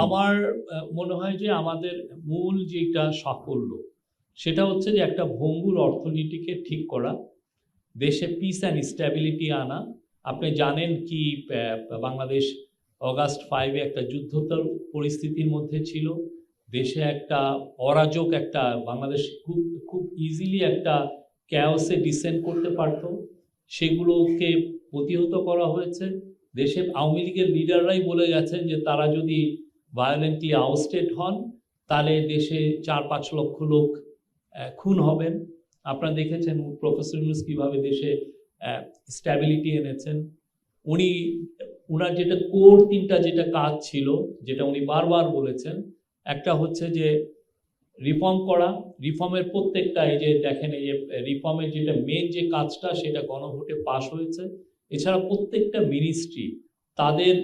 আমার মনে হয় যে আমাদের মূল যেটা সাফল্য সেটা হচ্ছে যে একটা ভঙ্গুর অর্থনীতিকে ঠিক করা, দেশে পিস অ্যান্ড স্ট্যাবিলিটি আনা। আপনি জানেন কি বাংলাদেশ অগাস্ট 5-এ একটা যুদ্ধোত্তর পরিস্থিতির মধ্যে ছিল, দেশে একটা অরাজক একটা বাংলাদেশ খুব খুব ইজিলি একটা ক্যাওসে ডিসেন্ড করতে পারত, সেগুলোকে প্রতিহত করা হয়েছে। দেশে আওয়ামী লীগের লিডাররাই বলে গেছেন যে তারা যদি ভায়োলেন্টলি আউস্টেড হন তাহলে দেশে 4-5 লক্ষ লোক খুন হবেন। আপনারা দেখেছেন প্রফেসর ইউনূস কীভাবে দেশে স্ট্যাবিলিটি এনেছেন। উনার যেটা কোর 3টা যেটা কাজ ছিল, যেটা উনি বারবার বলেছেন, একটা হচ্ছে যে রিফর্ম করা। রিফর্মের প্রত্যেকটা, এই যে দেখেন এই যে রিফর্মের যেটা মেন যে কাজটা সেটা গণভোটে পাশ হয়েছে। এছাড়া প্রত্যেকটা মিনিস্ট্রি তাদের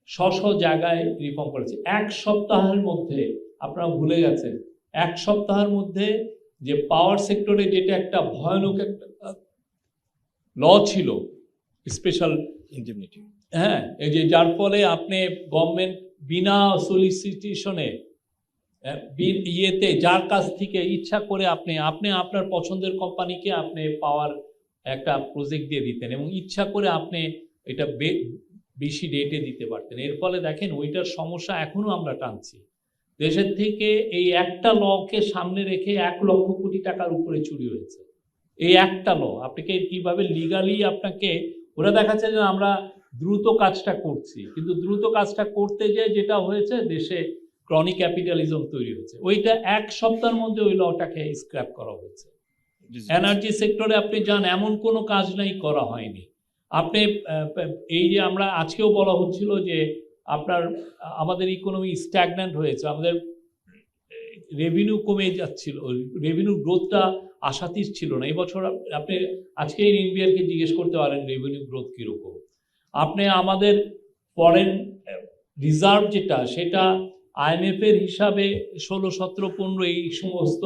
স্ব জায়গায় রিফর্ম করেছে। 1 সপ্তাহের মধ্যে, আপনারা ভুলে গেছেন, 1 সপ্তাহের মধ্যে যে পাওয়ার সেক্টরে যেটা একটা ভয়ানক একটা ল ছিল, স্পেশাল ইন্ডেমনিটি, হ্যাঁ, এই যে যার ফলে আপনি গভর্নমেন্ট বিনা সলিসিটেশনে ইয়েতে যার কাছ থেকে ইচ্ছা করে আপনি আপনার পছন্দের কোম্পানিকে আপনি পাওয়ার একটা প্রজেক্ট দিয়ে দিতেন এবং ইচ্ছা করে আপনি এটা বেশি রেটে দিতে পারতেন। এর ফলে দেখেন ওইটার সমস্যা এখনো আমরা টানছি। দেশের থেকে এই একটা লকে সামনে রেখে 1 লক্ষ কোটি টাকার উপরে চুরি হয়েছে। এই একটা ল আপনাকে কিভাবে লিগালি আপনাকে, ওরা দেখাচ্ছে যে আমরা দ্রুত কাজটা করছি, কিন্তু দ্রুত কাজটা করতে যে যেটা হয়েছে দেশে ক্রনিক ক্যাপিটালিজম তৈরি হয়েছে। ওইটা 1 সপ্তাহের মধ্যে ওই লটাকে স্ক্র্যাপ করা হয়েছে। এনার্জি সেক্টরে আপনি যান, এমন কোনো কাজ নাই করা হয়নি। আপনি এই যে আমরা আজকেও বলা হচ্ছিল যে আমাদের ইকোনমি স্ট্যাগন্যান্ট হয়েছে, আমাদের রেভিনিউ কমে যাচ্ছিল, রেভিনিউ গ্রোথটা আশাতীত ছিল না। এই বছর আপনি আজকে এনবিআরকে জিজ্ঞেস করতে পারেন রেভিনিউ গ্রোথ কীরকম। আপনি আমাদের ফরেন রিজার্ভ যেটা, সেটা আইএমএফের হিসাবে 16, 17, 15 এই সমস্ত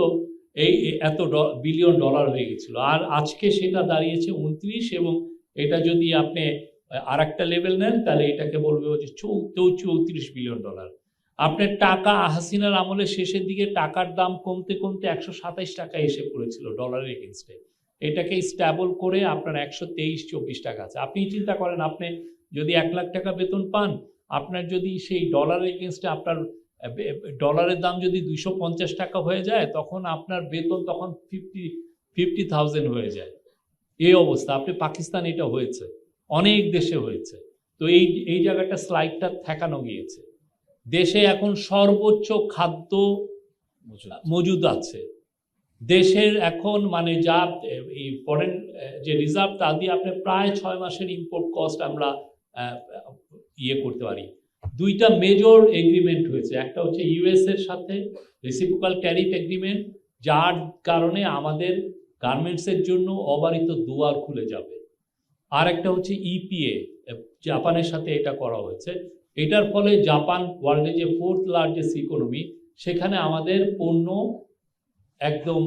এত বিলিয়ন ডলার হয়ে গেছিল, আর আজকে সেটা দাঁড়িয়েছে 29, এবং এটা যদি আপনি আর একটা লেভেল নেন তাহলে এটাকে বলবে যে 34 বিলিয়ন ডলার। আপনার টাকা হাসিনার আমলের শেষের দিকে টাকার দাম কমতে কমতে 127 টাকা এসে পড়েছিল ডলারের এগেনস্টে। এটাকে স্ট্যাবল করে আপনার 123-124 টাকা আছে। আপনি চিন্তা করেন, আপনি যদি 1 লাখ টাকা বেতন পান, আপনার যদি সেই ডলারের এগেনস্টে আপনার ডলারের দাম যদি 250 টাকা হয়ে যায়, তখন আপনার বেতন তখন 50,000 হয়ে যায়। এই অবস্থা। আপনি পাকিস্তান এটা হয়েছে, অনেক দেশে হয়েছে। তো এই জায়গাটা স্লাইডটা ঠেকানো গিয়েছে। দেশে এখন সর্বোচ্চ খাদ্য মজুদ আছে। দেশের এখন মানে যা এই ফরেন যে রিজার্ভ, তা দিয়ে আপনি প্রায় 6 মাসের ইম্পোর্ট কস্ট আমরা করতে পারি। 2টা মেজর এগ্রিমেন্ট হয়েছে। একটা হচ্ছে ইউএস এর সাথে রেসিপ্রোকাল ট্যারিফ এগ্রিমেন্ট, যার কারণে আমাদের গার্মেন্টসের জন্য অবারিত দুয়ার খুলে যাবে। আর একটা হচ্ছে ইপিএ, জাপানের সাথে এটা করা হয়েছে। এটার ফলে জাপান ওয়ার্ল্ডে যে 4th লার্জেস্ট ইকোনমি, সেখানে আমাদের পণ্য একদম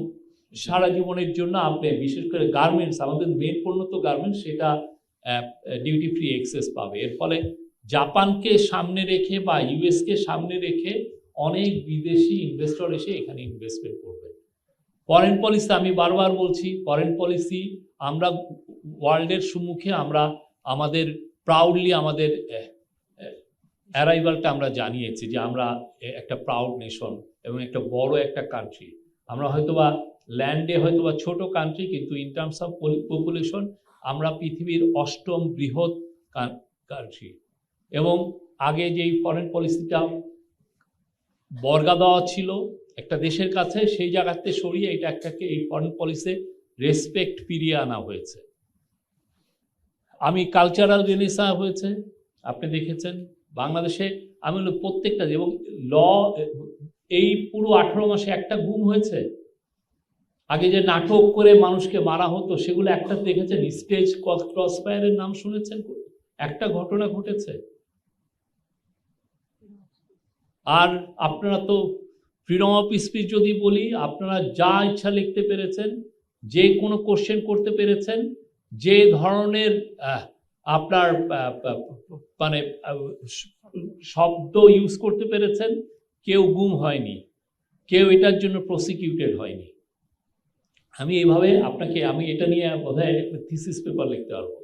সারা জীবনের জন্য আপনি, বিশেষ করে গার্মেন্টস, আমাদের মেন পণ্য তো গার্মেন্টস, সেটা ডিউটি ফ্রি এক্সেস পাবে। এর ফলে জাপানকে সামনে রেখে বা ইউএসকে সামনে রেখে অনেক বিদেশি ইনভেস্টর এসে এখানে ইনভেস্টমেন্ট করবে। ফরেন পলিসি, আমি বারবার বলছি, ফরেন পলিসি আমরা ওয়ার্ল্ডের সম্মুখে আমরা আমাদের প্রাউডলি আমাদের অ্যারাইভালটা আমরা জানিয়েছি যে আমরা একটা প্রাউড নেশন এবং একটা বড় একটা কান্ট্রি। আমরা হয়তোবা ল্যান্ডে হয়তোবা ছোট কান্ট্রি, কিন্তু ইন টার্মস অফ পপুলেশন আমরা পৃথিবীর 8ম বৃহৎ কান্ট্রি। এবং আগে যেই ফরেন পলিসিটা বর্গা দেওয়া ছিল একটা দেশের কাছে, সেই জায়গাতে সরিয়ে এটা একটাকে এই ফরেন পলিসি রেসপেক্ট ফিরিয়ে আনা হয়েছে। আমি কালচারাল রেনেসাঁ হয়েছে, আপনি দেখেছেন বাংলাদেশে। আমি প্রত্যেকটা, এবং ল এই পুরো 18 মাসে একটা গুম হয়েছে। আগে যে নাটক করে মানুষকে মারা হতো, সেগুলো একটা দেখেছেন? স্টেজ ক্রসফায়ারের নাম শুনেছেন? একটা ঘটনা ঘটেছে। আর আপনারা তো ফ্রিডম অফ স্পিচ যদি বলি, আপনারা যা ইচ্ছা লিখতে পেরেছেন, যে কোনো কোশ্চেন করতে পেরেছেন, যে ধরনের আপনার মানে শব্দ ইউজ করতে পেরেছেন, কেউ গুম হয়নি, কেউ এটার জন্য প্রসিকিউটেড হয়নি। আমি এইভাবে আপনাকে, আমি এটা নিয়ে বোধহয় থিসিস পেপার লিখতে পারবো।